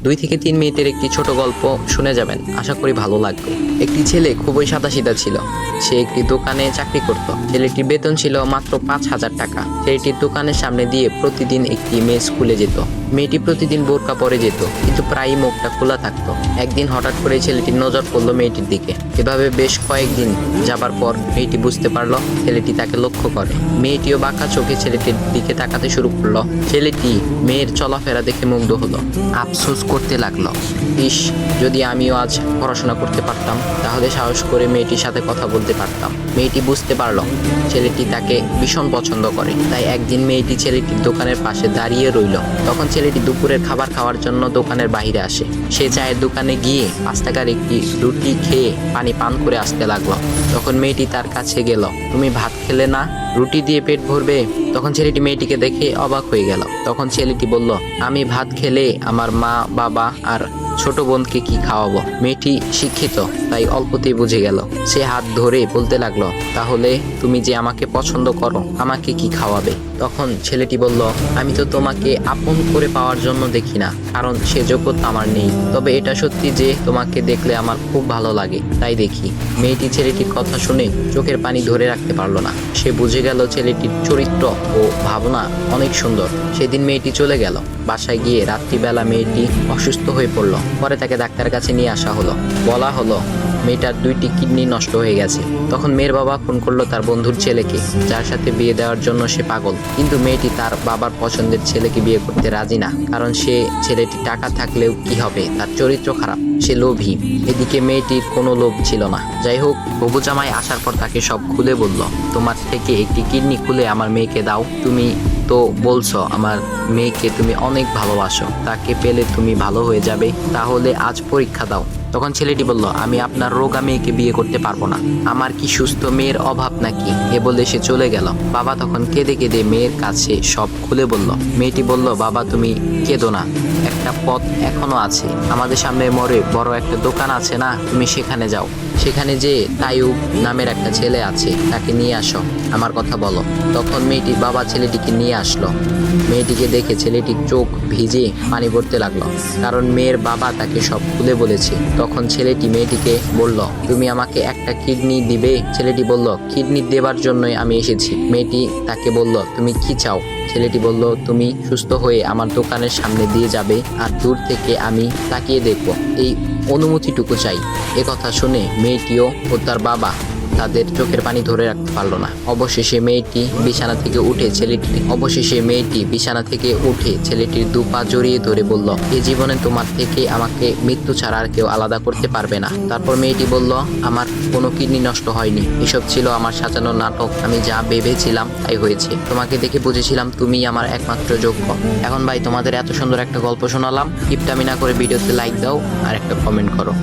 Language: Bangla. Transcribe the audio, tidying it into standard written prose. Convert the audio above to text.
2 থেকে 3 মিনিটের একটি ছোট গল্প শুনে যাবেন, আশা করি ভালো লাগবে। একটি ছেলে খুবই সাদাসিধা ছিল। সে একটি দোকানে চাকরি করত। ছেলেটির বেতন ছিল মাত্র 5,000 টাকা। ছেলেটির দোকানের সামনে দিয়ে প্রতিদিন একটি মেয়ে স্কুলে যেত। মেয়েটি প্রতিদিন বোরকা পরে যেত, কিন্তু প্রায়ই মুখটা খোলা থাকতো। একদিন হঠাৎ করে ছেলেটির নজর পড়লো মেয়েটির দিকে। এভাবে বেশ কয়েকদিন যাবার পর মেয়েটি বুঝতে পারলো ছেলেটি তাকে লক্ষ্য করে। মেয়েটিও বাঁকা চোখে ছেলেটির দিকে তাকাতে শুরু করলো। ছেলেটি মেয়ের চলাফেরা দেখে মুগ্ধ হলো। আফসোস করতে লাগলো, ইস, যদি আমিও আজ পড়াশোনা করতে পারতাম, তাহলে সাহস করে মেয়েটির সাথে কথা বলতে পারতাম। মেয়েটি বুঝতে পারলো ছেলেটি তাকে ভীষণ পছন্দ করে। তাই একদিন মেয়েটি ছেলেটির দোকানের পাশে দাঁড়িয়ে রইল। তখন ছেলেটি দুপুরের খাবার খাওয়ার জন্য দোকানের বাইরে আসে। সে চায়ের দোকানে গিয়ে 5 টাকার একটি রুটি খেয়ে পানি পান করে আসতে লাগলো। তখন মেয়েটি তার কাছে গেল। তুমি ভাত খেলে না? রুটি দিয়ে পেট ভরবে? তখন ছেলেটি মেয়েটিকে দেখে অবাক হয়ে গেল। তখন ছেলেটি বলল, আমি ভাত খেলে আমার মা, বাবা আর ছোট বোনকে কি খাওয়াবো? মেয়েটি শিক্ষিত, তাই অল্পতেই বুঝে গেল। সে হাত ধরে বলতে লাগলো, তাহলে তুমি যে আমাকে পছন্দ করো, আমাকে কি খাওয়াবে? তখন ছেলেটি বলল, আমি তো তোমাকে আপন করে পাওয়ার জন্য দেখি না, কারণ সে যোগ্যতা আমার নেই। তবে এটা সত্যি যে তোমাকে দেখলে আমার খুব ভালো লাগে, তাই দেখি। মেয়েটি ছেলেটির কথা শুনে চোখের পানি ধরে রাখতে পারলো না। সে বুঝে গেল ছেলেটির চরিত্র ও ভাবনা অনেক সুন্দর। সেদিন মেয়েটি চলে গেল। বাসায় গিয়ে রাত্রিবেলা মেয়েটি অসুস্থ হয়ে পড়ল। পরে তাকে ডাক্তারের কাছে নিয়ে আসা হলো। বলা হলো মেয়েটার 2টি কিডনি নষ্ট হয়ে গেছে। তখন মেয়ের বাবা ফোন করলো তার বন্ধুর ছেলেকে, যার সাথে বিয়ে দেওয়ার জন্য সে পাগল। কিন্তু মেয়েটি তার বাবার পছন্দের ছেলেকে বিয়ে করতে রাজি না, কারণ সে ছেলেটি টাকা থাকলেও কি হবে, তার চরিত্র খারাপ, সে লোভী। এদিকে মেয়েটির কোনো লোভ ছিল না। যাই হোক, হবু জামাই আসার পর তাকে সব খুলে বলল, তোমার থেকে একটি কিডনি খুলে আমার মেয়েকে দাও। তুমি তো বলছো আমার মেয়েকে তুমি অনেক ভালোবাসো, তাকে পেলে তুমি ভালো হয়ে যাবে, তাহলে আজ পরীক্ষা দাও। তখন ছেলেটি বলল, আমি আপনার রোগা মেয়েকে বিয়ে করতে পারবো না, আমার কি সুস্থ মেয়ের অভাব নাকি? এ বলে সে চলে গেল। বাবা তখন কেঁদে কেঁদে মেয়ের কাছে সব খুলে বলল। মেয়েটি বলল, বাবা তুমি কেঁদো না, একটা পথ এখনো আছে, আমাদের সামনে মোড়ে বড় একটা দোকান আছে না, তুমি সেখানে যাও। সেখানে যে তাইয়ুব নামের একটা ছেলে আছে, তাকে নিয়ে আসো, আমার কথা বলো। তখন মেয়েটির বাবা ছেলেটিকে নিয়ে আসলো। মেয়েটিকে দেখে ছেলেটির চোখ ভিজে পানি পড়তে লাগলো, কারণ মেয়ের বাবা তাকে সব খুলে বলেছে। তখন ছেলেটি মেয়েটিকে বলল, তুমি আমাকে একটা কিডনি দিবে? ছেলেটি বলল, কিডনি দেবার জন্যই আমি এসেছি। মেয়েটি তাকে বলল, তুমি কি চাও? ছেলেটি বলল, তুমি সুস্থ হয়ে আমার দোকানের সামনে দিয়ে যাবে, আর দূর থেকে আমি তাকিয়ে দেখব, এই অনুমতিটুকু চাই। কথা শুনে মেয়েটিও ও তার বাবা তাদের চোখের পানি ধরে রাখতে পারলো না। অবশেষে মেয়েটি বিছানা থেকে উঠে ছেলেটির 2 পা জড়িয়ে ধরে বলল, এই জীবনে তোমার থেকে আমাকে মৃত্যু ছাড়া আর কেউ আলাদা করতে পারবে না। তারপর মেয়েটি বলল, আমার কোনো কিডনি নষ্ট হয়নি, এসব ছিল আমার সাজানো নাটক, আমি যা ভেবেছিলাম তাই হয়েছে। তোমাকে দেখে বুঝেছিলাম তুমি আমার একমাত্র যোগ্য। এখন ভাই, তোমাদের এত সুন্দর একটা গল্প শোনালাম, কিপটামি না করে ভিডিওতে লাইক দাও আর একটা কমেন্ট করো।